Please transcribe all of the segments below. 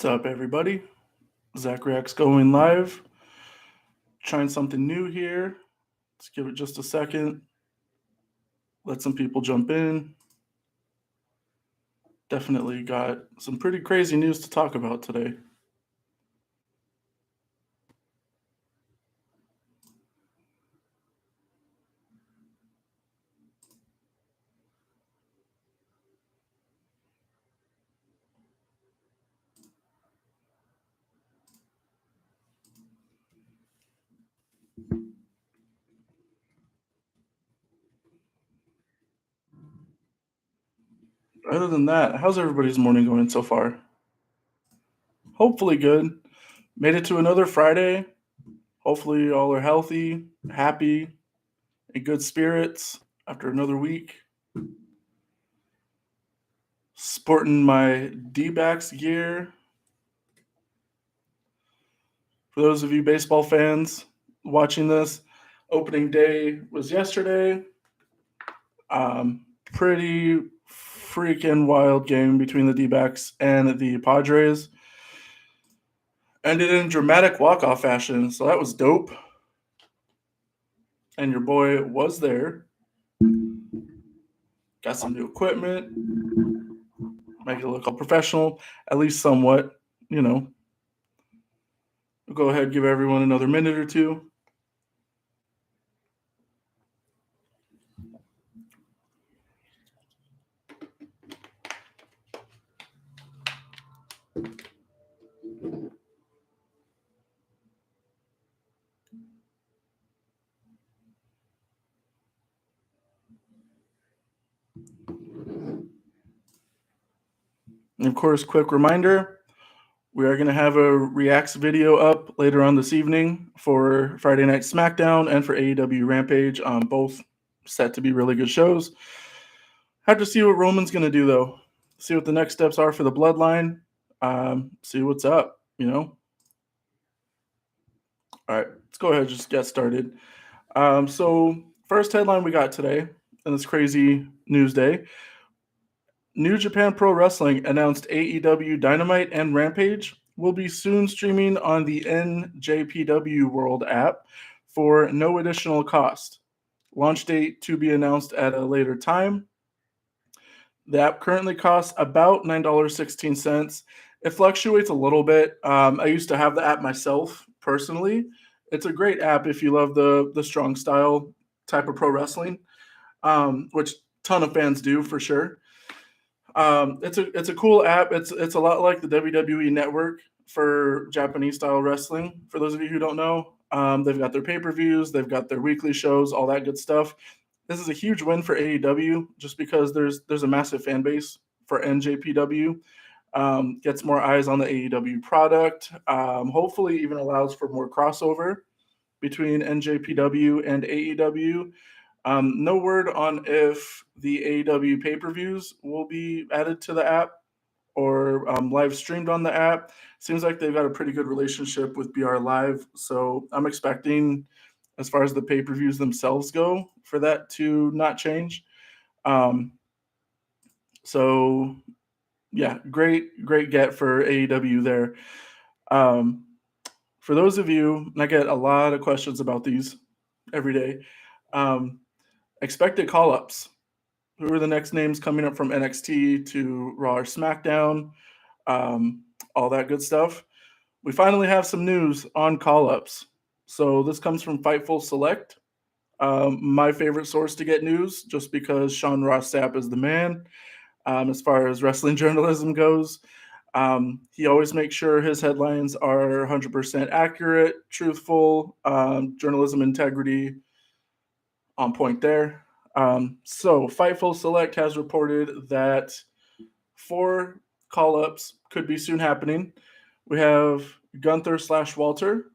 What's up, everybody? Zach Reacts going live. Trying something new here. Let's give it just a second. Let some people jump in. Definitely got some pretty crazy news to talk about today. Other than that, how's everybody's morning going so far? Hopefully good. Made it to another Friday. Hopefully, all are healthy, happy, in good spirits after another week. Sporting my D-backs gear. For those of you baseball fans watching this, opening day was yesterday. Pretty freaking wild game between the D-backs and the Padres. Ended in dramatic walk-off fashion, so that was dope. And your boy was there. Got some new equipment. Make it look all professional, at least somewhat, you know. We'll go ahead and give everyone another minute or two. And of course, quick reminder, we are going to have a Reacts video up later on this evening for Friday Night SmackDown and for AEW Rampage. Both set to be really good shows. Have to see what Roman's going to do, though. See what the next steps are for the Bloodline. See what's up, you know? All right, let's go ahead and just get started. So first headline we got today, and this crazy news day. New Japan Pro Wrestling announced AEW Dynamite and Rampage will be soon streaming on the NJPW World app for no additional cost. Launch date to be announced at a later time. The app currently costs about $9.16. It fluctuates a little bit. I used to have the app myself personally. It's a great app if you love the strong style type of pro wrestling, which ton of fans do for sure. It's a cool app. It's a lot like the WWE Network for Japanese style wrestling. For those of you who don't know, they've got their pay-per-views, they've got their weekly shows, all that good stuff. This is a huge win for AEW just because there's a massive fan base for NJPW. Gets more eyes on the AEW product. Hopefully, even allows for more crossover between NJPW and AEW. No word on if the AEW pay-per-views will be added to the app or live streamed on the app. Seems like they've got a pretty good relationship with BR Live, so I'm expecting, as far as the pay-per-views themselves go, for that to not change. So yeah, great get for AEW there. For those of you, and I get a lot of questions about these every day, expected call-ups. Who are the next names coming up from NXT to Raw or SmackDown? All that good stuff. We finally have some news on call-ups. So this comes from Fightful Select, my favorite source to get news, just because Sean Ross Sapp is the man as far as wrestling journalism goes. He always makes sure his headlines are 100% accurate, truthful, journalism integrity on point there. So Fightful Select has reported that 4 call-ups could be soon happening. We have Gunther / Walter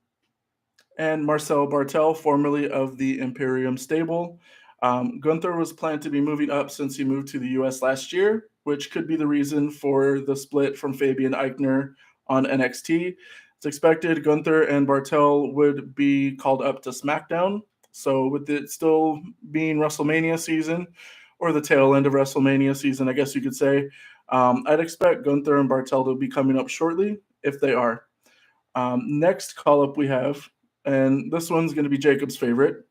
and Marcel Bartel, formerly of the Imperium stable. Gunther was planned to be moving up since he moved to the U.S. last year, which could be the reason for the split from Fabian Eichner on NXT. It's expected Gunther and Bartel would be called up to SmackDown. So with it still being WrestleMania season, or the tail end of WrestleMania season, I guess you could say, I'd expect Gunther and Bartel to be coming up shortly if they are. Next call up we have, and this one's going to be Jacob's favorite.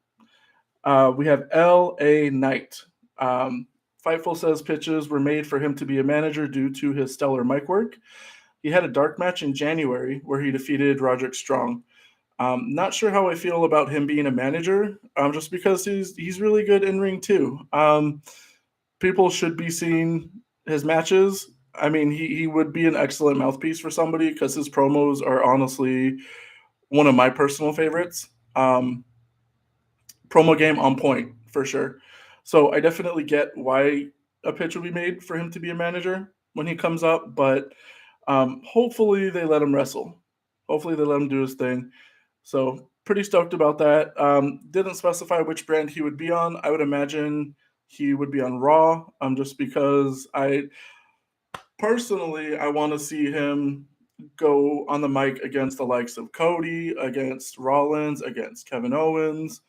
We have LA Knight. Fightful says pitches were made for him to be a manager due to his stellar mic work. He had a dark match in January where he defeated Roderick Strong. Not sure how I feel about him being a manager, just because he's really good in ring too. People should be seeing his matches. I mean, he would be an excellent mouthpiece for somebody because his promos are honestly one of my personal favorites. Promo game on point for sure. So I definitely get why a pitch would be made for him to be a manager when he comes up, but hopefully they let him wrestle. Hopefully they let him do his thing. So pretty stoked about that. Didn't specify which brand he would be on. I would imagine he would be on Raw, just because I want to see him go on the mic against the likes of Cody, against Rollins, against Kevin Owens.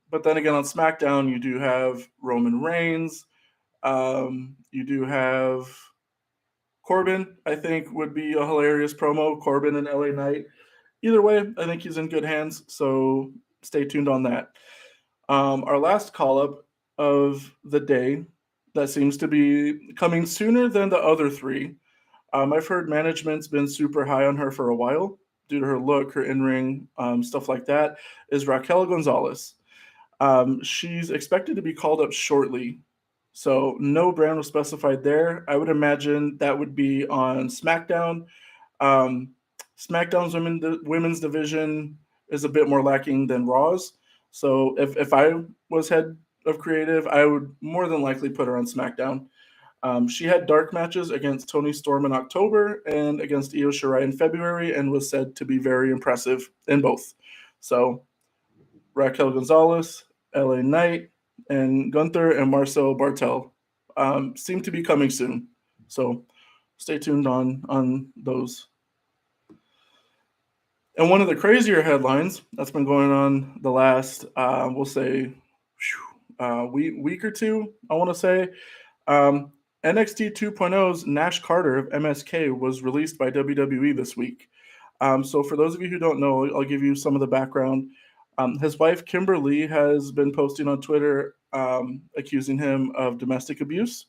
But then again, on SmackDown, you do have Roman Reigns. You do have Corbin, I think, would be a hilarious promo. Corbin and LA Knight. Either way, I think he's in good hands, so stay tuned on that. Our last call-up of the day that seems to be coming sooner than the other three. I've heard management's been super high on her for a while due to her look, her in-ring, stuff like that, is Raquel Gonzalez. She's expected to be called up shortly, so no brand was specified there. I would imagine that would be on SmackDown. SmackDown's women's division is a bit more lacking than Raw's. So if I was head of creative, I would more than likely put her on SmackDown. She had dark matches against Toni Storm in October and against Io Shirai in February, and was said to be very impressive in both. So Raquel Gonzalez, LA Knight, and Gunther and Marcel Bartel seem to be coming soon. So stay tuned on those. And one of the crazier headlines that's been going on the last, we'll say, week or two, I want to say, NXT 2.0's Nash Carter of MSK was released by WWE this week. So for those of you who don't know, I'll give you some of the background. His wife, Kimberly, has been posting on Twitter accusing him of domestic abuse.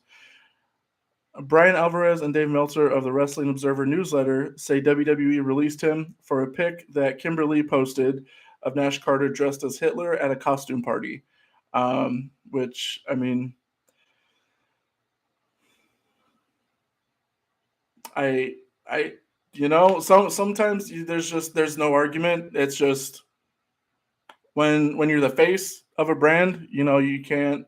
Brian Alvarez and Dave Meltzer of the Wrestling Observer newsletter say WWE released him for a pic that Kimberly posted of Nash Carter dressed as Hitler at a costume party, which, I mean, sometimes there's no argument. It's just when you're the face of a brand, you can't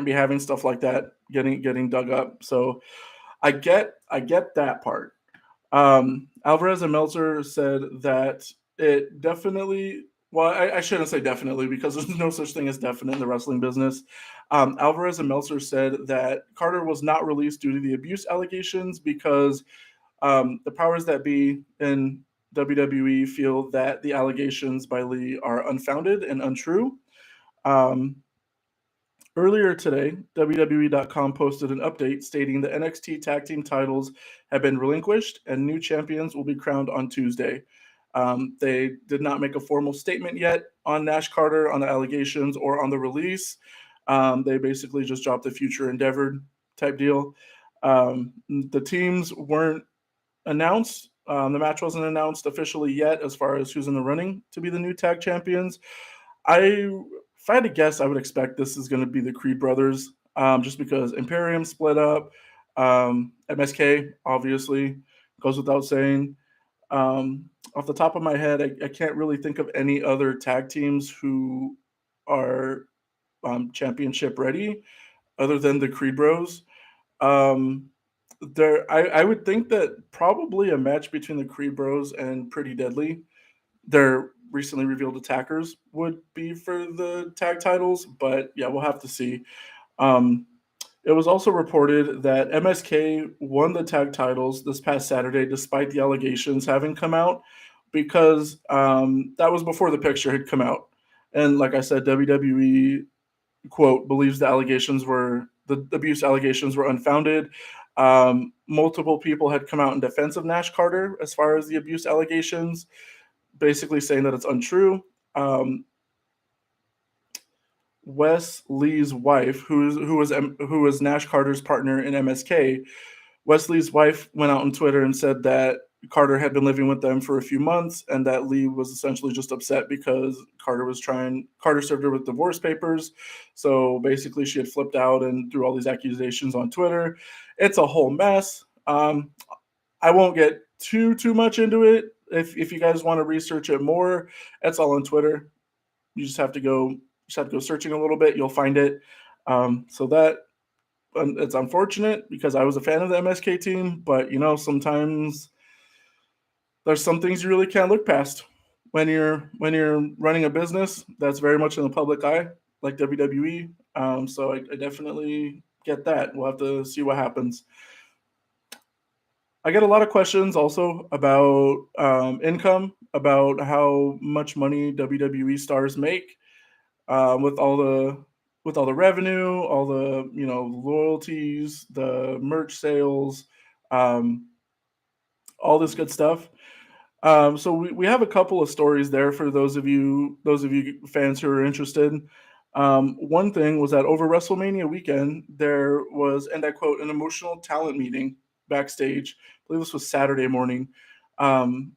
be having stuff like that getting dug up. So I get that part. Alvarez and Meltzer said that it definitely, well, I shouldn't say definitely because there's no such thing as definite in the wrestling business. Alvarez and Meltzer said that Carter was not released due to the abuse allegations because the powers that be in WWE feel that the allegations by Lee are unfounded and untrue. Earlier today, WWE.com posted an update stating the NXT tag team titles have been relinquished and new champions will be crowned on Tuesday. They did not make a formal statement yet on Nash Carter, on the allegations, or on the release. They basically just dropped the future endeavored type deal. The teams weren't announced. The match wasn't announced officially yet as far as who's in the running to be the new tag champions. If I had to guess, I would expect this is going to be the Creed brothers, just because Imperium split up. MSK, obviously, goes without saying. Off the top of my head, I can't really think of any other tag teams who are championship ready other than the Creed bros. I would think that probably a match between the Creed bros and Pretty Deadly, their recently revealed attackers, would be for the tag titles, but yeah, we'll have to see. It was also reported that MSK won the tag titles this past Saturday despite the allegations having come out, because that was before the picture had come out. And like I said, WWE, quote, believes the abuse allegations were unfounded. Multiple people had come out in defense of Nash Carter as far as the abuse allegations, basically saying that it's untrue. Wes Lee's wife, who was Nash Carter's partner in MSK, Wesley's wife went out on Twitter and said that Carter had been living with them for a few months and that Lee was essentially just upset because Carter served her with divorce papers. So basically she had flipped out and threw all these accusations on Twitter. It's a whole mess. I won't get too much into it. If you guys want to research it more, it's all on Twitter. You just have to go searching a little bit. You'll find it. So that it's unfortunate because I was a fan of the MSK team, but sometimes there's some things you really can't look past when you're running a business that's very much in the public eye, like WWE. So I definitely get that. We'll have to see what happens. I get a lot of questions also about income, about how much money WWE stars make with all the revenue, all the loyalties, the merch sales, all this good stuff. So we have a couple of stories there for those of you fans who are interested. One thing was that over WrestleMania weekend, there was, and I quote, an emotional talent meeting backstage. I believe this was Saturday morning,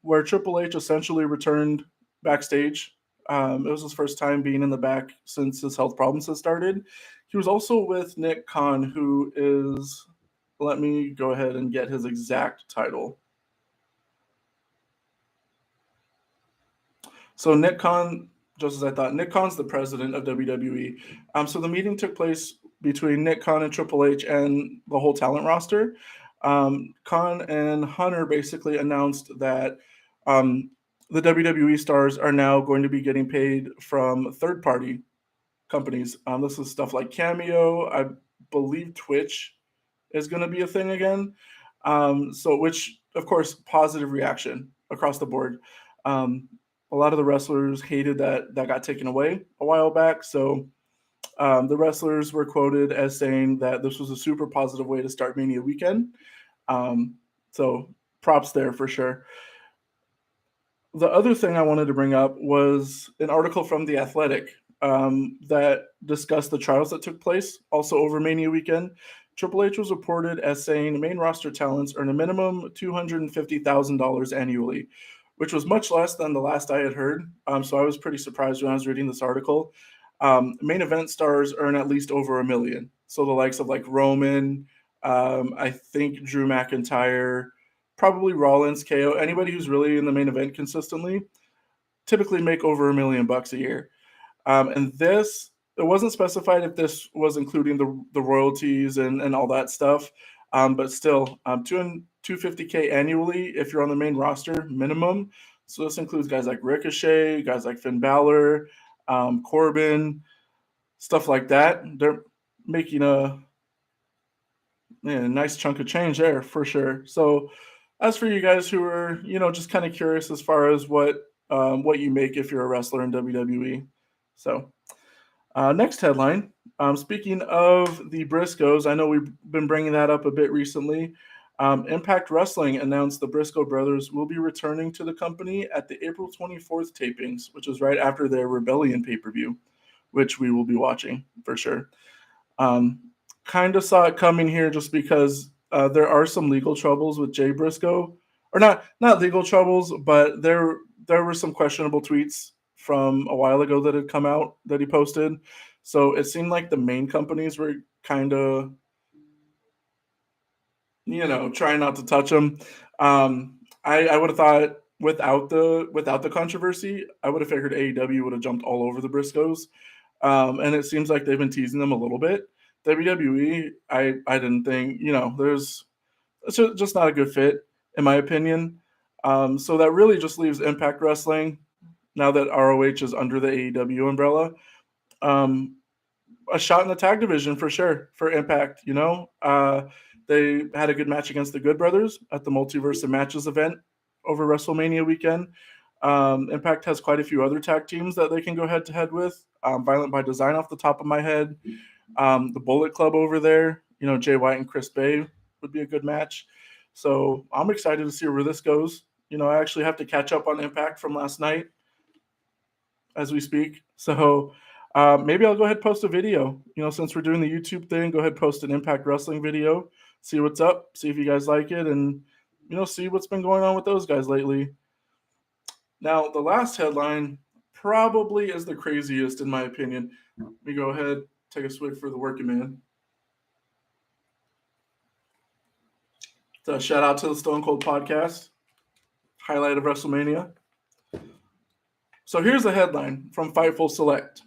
where Triple H essentially returned backstage. It was his first time being in the back since his health problems had started. He was also with Nick Khan, who is, let me go ahead and get his exact title. So Nick Khan, just as I thought, Nick Khan's the president of WWE. So the meeting took place between Nick Khan and Triple H and the whole talent roster. Khan and Hunter basically announced that the WWE stars are now going to be getting paid from third-party companies. This is stuff like Cameo. I believe Twitch is going to be a thing again. Which, of course, positive reaction across the board. A lot of the wrestlers hated that got taken away a while back. So the wrestlers were quoted as saying that this was a super positive way to start Mania weekend. So props there for sure. The other thing I wanted to bring up was an article from The Athletic that discussed the trials that took place also over Mania weekend. Triple H was reported as saying main roster talents earn a minimum $250,000 annually, which was much less than the last I had heard. So I was pretty surprised when I was reading this article. Main event stars earn at least over $1 million. So the likes of like Roman, I think Drew McIntyre, probably Rollins, KO, anybody who's really in the main event consistently, typically make over $1 million a year. And this, it wasn't specified if this was including the royalties and all that stuff. But still, $250K annually if you're on the main roster minimum. So this includes guys like Ricochet, guys like Finn Balor, Corbin, stuff like that. They're making a nice chunk of change there for sure. So as for you guys who are, just kind of curious as far as what you make if you're a wrestler in WWE. So next headline. Speaking of the Briscoes, I know we've been bringing that up a bit recently. Impact Wrestling announced the Briscoe brothers will be returning to the company at the April 24th tapings, which is right after their Rebellion pay-per-view, which we will be watching for sure. Kind of saw it coming here just because there are some legal troubles with Jay Briscoe, or not legal troubles, but there were some questionable tweets from a while ago that had come out that he posted. So it seemed like the main companies were kind of, trying not to touch him. I would have thought without the controversy, I would have figured AEW would have jumped all over the Briscoes. And it seems like they've been teasing them a little bit. WWE, I didn't think, it's just not a good fit, in my opinion. So that really just leaves Impact Wrestling, now that ROH is under the AEW umbrella. A shot in the tag division for sure for Impact, They had a good match against the Good Brothers at the Multiverse of Matches event over WrestleMania weekend. Impact has quite a few other tag teams that they can go head-to-head with. Violent by Design off the top of my head. The Bullet Club over there, Jay White and Chris Bay would be a good match. So I'm excited to see where this goes. I actually have to catch up on Impact from last night as we speak. So maybe I'll go ahead and post a video. Since we're doing the YouTube thing, go ahead and post an Impact Wrestling video, see what's up, see if you guys like it, and see what's been going on with those guys lately. Now, the last headline probably is the craziest in my opinion. Let me go ahead, take a swig for the working man. So shout out to the Stone Cold Podcast, highlight of WrestleMania. So here's the headline from Fightful Select.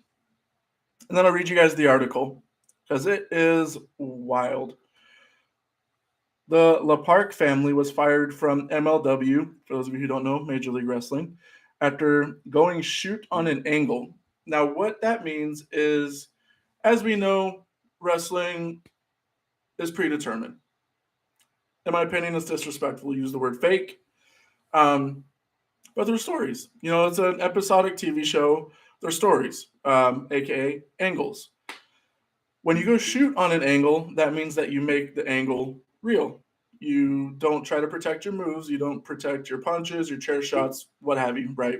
And then I'll read you guys the article because it is wild. The LaPark family was fired from MLW, for those of you who don't know, Major League Wrestling, after going shoot on an angle. Now, what that means is, as we know, wrestling is predetermined. In my opinion, it's disrespectful to use the word fake. But there's stories. It's an episodic TV show. There's stories, aka angles. When you go shoot on an angle, that means that you make the angle real. You don't try to protect your moves. You don't protect your punches, your chair shots, what have you, right?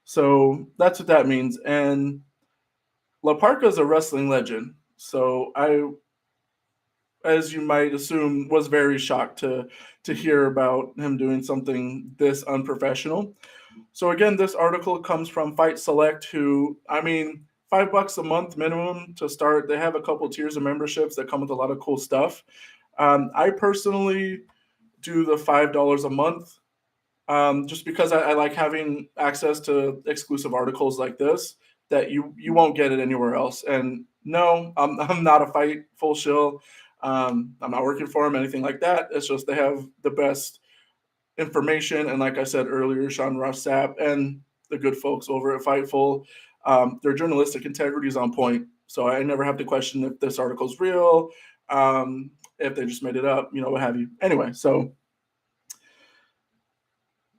So that's what that means. And La Parka is a wrestling legend. So I, as you might assume, was very shocked to hear about him doing something this unprofessional. So again, this article comes from Fight Select, who, $5 a month minimum to start. They have a couple tiers of memberships that come with a lot of cool stuff. I personally do the $5 a month just because I like having access to exclusive articles like this that you won't get it anywhere else. And no, I'm not a Fightful shill. I'm not working for them, anything like that. It's just they have the best information. And like I said earlier, Sean Ross Sapp and the good folks over at Fightful, their journalistic integrity is on point. So I never have to question if this article is real, if they just made it up, what have you. Anyway, so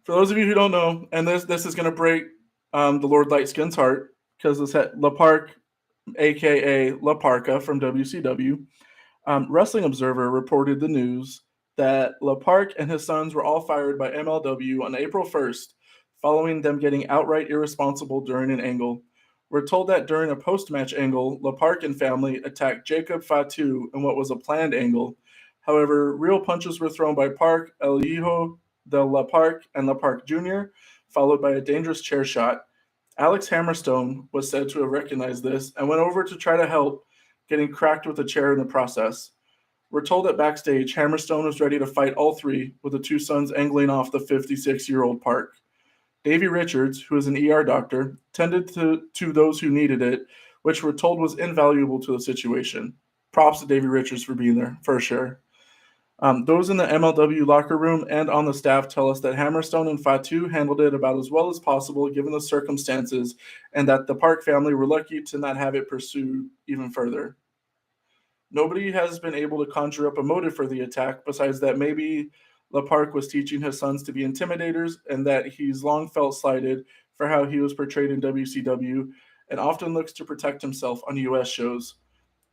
for those of you who don't know, and this is going to break the Lord Lightskin's heart, because this had La Park, a.k.a. La Parka from WCW, Wrestling Observer reported the news that La Park and his sons were all fired by MLW on April 1st, following them getting outright irresponsible during an angle. We're told that during a post-match angle, La Park and family attacked Jacob Fatu in what was a planned angle. However, real punches were thrown by Park, El Hijo de La Park, and La Park Jr., followed by a dangerous chair shot. Alex Hammerstone was said to have recognized this and went over to try to help, getting cracked with a chair in the process. We're told that backstage, Hammerstone was ready to fight all three, with the two sons angling off the 56-year-old Park. Davey Richards, who is an ER doctor, tended to those who needed it, which we're told was invaluable to the situation. Props to Davey Richards for being there, for sure. Those in the MLW locker room and on the staff tell us that Hammerstone and Fatu handled it about as well as possible given the circumstances, and that the Park family were lucky to not have it pursued even further. Nobody has been able to conjure up a motive for the attack besides that maybe La Park was teaching his sons to be intimidators and that he's long felt slighted for how he was portrayed in WCW and often looks to protect himself on US shows.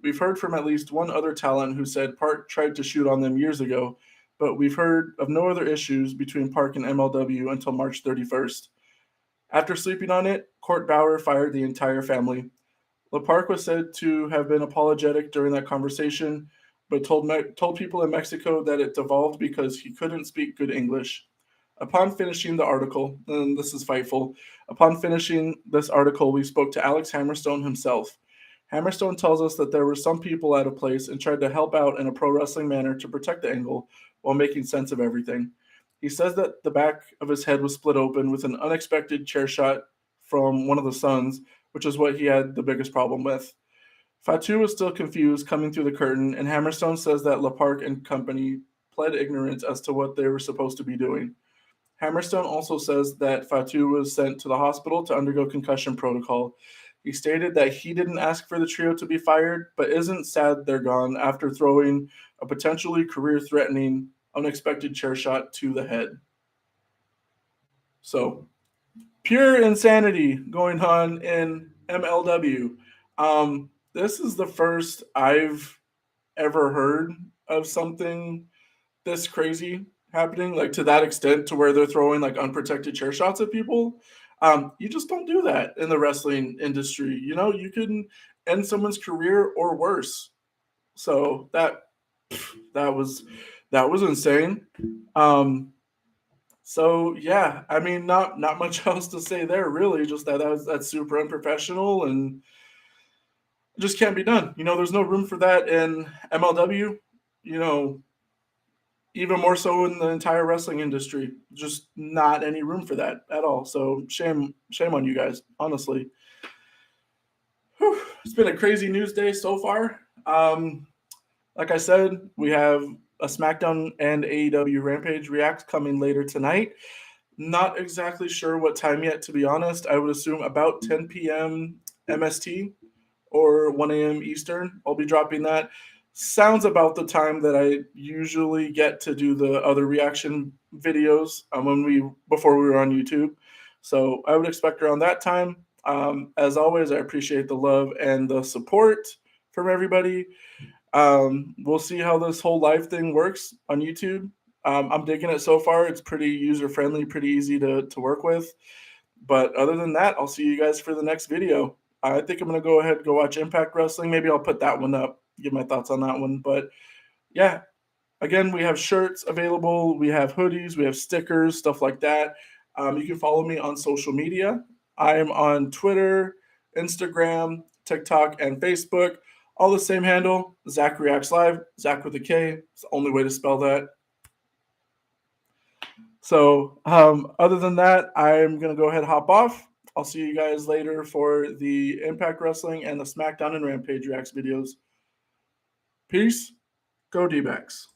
We've heard from at least one other talent who said Park tried to shoot on them years ago, but we've heard of no other issues between Park and MLW until March 31st. After sleeping on it, Court Bauer fired the entire family. La Park was said to have been apologetic during that conversation, but told people in Mexico that it devolved because he couldn't speak good English. Upon finishing the article, and this is Fightful, upon finishing this article, we spoke to Alex Hammerstone himself. Hammerstone tells us that there were some people out of place and tried to help out in a pro wrestling manner to protect the angle while making sense of everything. He says that the back of his head was split open with an unexpected chair shot from one of the sons, which is what he had the biggest problem with. Fatu was still confused coming through the curtain, and Hammerstone says that La Park and company pled ignorance as to what they were supposed to be doing. Hammerstone also says that Fatu was sent to the hospital to undergo concussion protocol. He stated that he didn't ask for the trio to be fired, but isn't sad they're gone after throwing a potentially career-threatening, unexpected chair shot to the head. So, pure insanity going on in MLW. This is the first I've ever heard of something this crazy happening, like to that extent, to where they're throwing like unprotected chair shots at people. You just don't do that in the wrestling industry. You know, you can end someone's career or worse. So that was that was insane. Um, so yeah, I mean, not much else to say there really. Just that's super unprofessional and just can't be done. You know, there's no room for that in MLW. You know, even more so in the entire wrestling industry. Just not any room for that at all. So shame on you guys, honestly. Whew, it's been a crazy news day so far. Like I said, we have a SmackDown and AEW Rampage React coming later tonight. Not exactly sure what time yet, to be honest. I would assume about 10 p.m. MST or 1 a.m. Eastern. I'll be dropping that. Sounds about the time that I usually get to do the other reaction videos before we were on YouTube. So I would expect around that time. As always, I appreciate the love and the support from everybody. We'll see how this whole live thing works on YouTube. I'm digging it so far. It's pretty user friendly, pretty easy to work with. But other than that, I'll see you guys for the next video. I think I'm going to go ahead and go watch Impact Wrestling. Maybe I'll put that one up, give my thoughts on that one. But yeah, again, we have shirts available. We have hoodies. We have stickers, stuff like that. You can follow me on social media. I am on Twitter, Instagram, TikTok, and Facebook. All the same handle, Zach Reacts Live, Zach with a K. It's the only way to spell that. So, other than that, I'm going to go ahead and hop off. I'll see you guys later for the Impact Wrestling and the SmackDown and Rampage Reacts videos. Peace. Go D-backs.